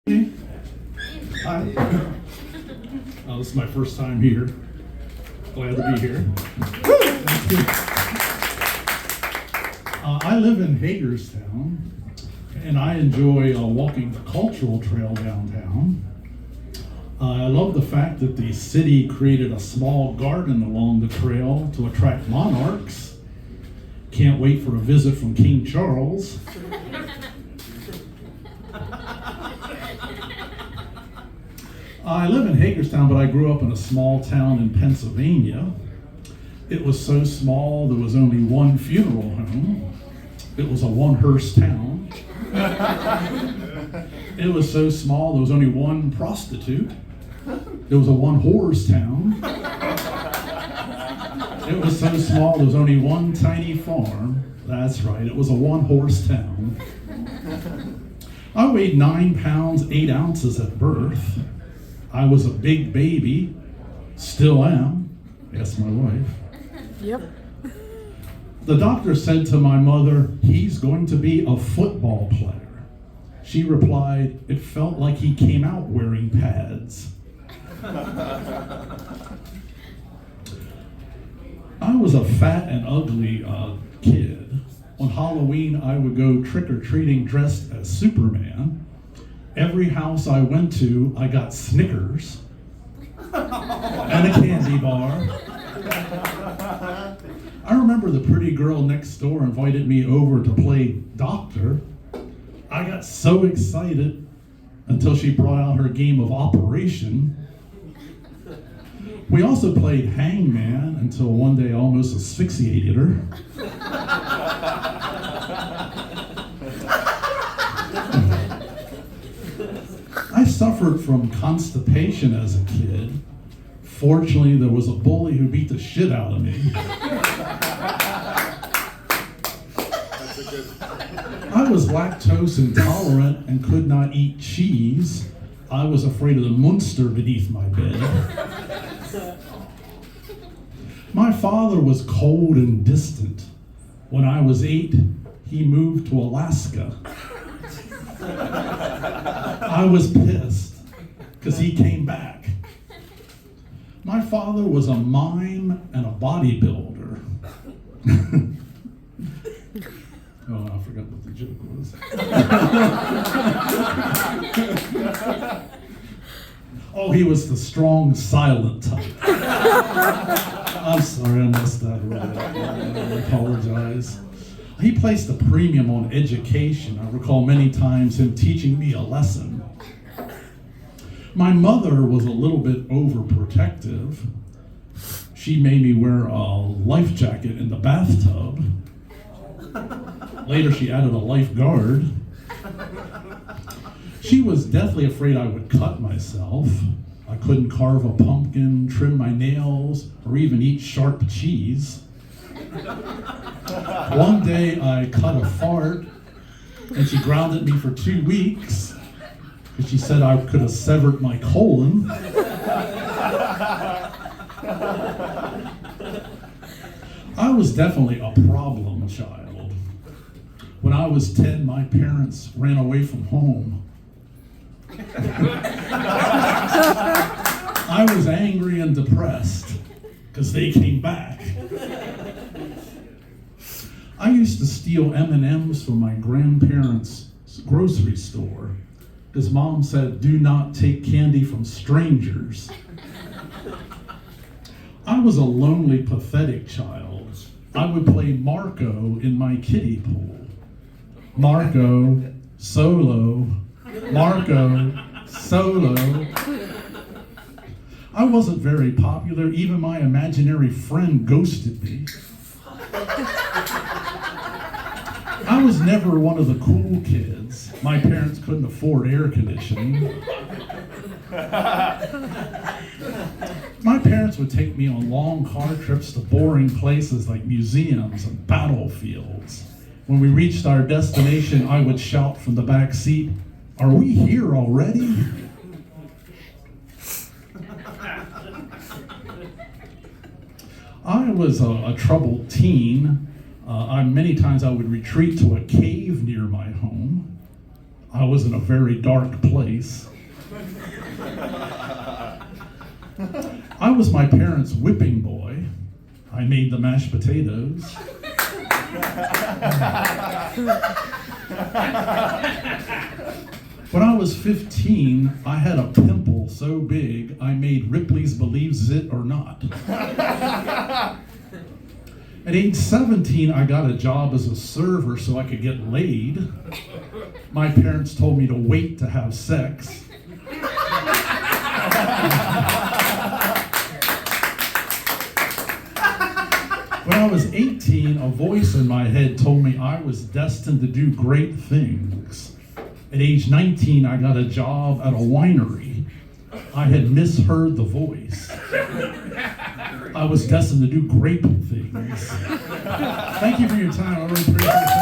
Hi. This is my first time here. Glad to be here. I live in Hagerstown, and I enjoy walking the cultural trail downtown. I love the fact that the city created a small garden along the trail to attract monarchs. Can't wait for a visit from King Charles. I live in Hagerstown, but I grew up in a small town in Pennsylvania. It was so small there was only one funeral home. It was a one-hearse town. It was so small there was only one prostitute. It was a one-whores town. It was so small there was only one tiny farm. That's right, it was a one-horse town. I weighed 9 pounds, 8 ounces at birth. I was a big baby, still am. Ask my wife. Yep. The doctor said to my mother, "He's going to be a football player." She replied, "It felt like he came out wearing pads." I was a fat and ugly kid. On Halloween, I would go trick-or-treating dressed as Superman. Every house I went to, I got Snickers and a candy bar. I remember the pretty girl next door invited me over to play doctor. I got so excited until she brought out her game of Operation. We also played hangman until one day I almost asphyxiated her. I suffered from constipation as a kid. Fortunately, there was a bully who beat the shit out of me. I was lactose intolerant and could not eat cheese. I was afraid of the monster beneath my bed. My father was cold and distant. When I was 8, he moved to Alaska. I was pissed because he came back. My father was a mime and a bodybuilder. Oh, I forgot what the joke was. Oh, he was the strong, silent type. I'm sorry, I messed that up. I apologize. He placed a premium on education. I recall many times him teaching me a lesson. My mother was a little bit overprotective. She made me wear a life jacket in the bathtub. Later, she added a lifeguard. She was deathly afraid I would cut myself. I couldn't carve a pumpkin, trim my nails, or even eat sharp cheese. One day I cut a fart and she grounded me for 2 weeks because she said I could have severed my colon. I was definitely a problem child. When I was 10, my parents ran away from home. I was angry and depressed because they came back. I used to steal M&Ms from my grandparents' grocery store because Mom said, "Do not take candy from strangers." I was a lonely, pathetic child. I would play Marco in my kiddie pool. Marco, solo, Marco, solo. I wasn't very popular. Even my imaginary friend ghosted me. I was never one of the cool kids. My parents couldn't afford air conditioning. My parents would take me on long car trips to boring places like museums and battlefields. When we reached our destination, I would shout from the back seat, "Are we here already?" I was a troubled teen. Many times I would retreat to a cave near my home. I was in a very dark place. I was my parents' whipping boy. I made the mashed potatoes. When I was 15, I had a pimple so big I made Ripley's Believes It or Not. At age 17, I got a job as a server so I could get laid. My parents told me to wait to have sex. When I was 18, a voice in my head told me I was destined to do great things. At age 19, I got a job at a winery. I had misheard the voice. I was destined to do great things. Thank you for your time. I really appreciate it.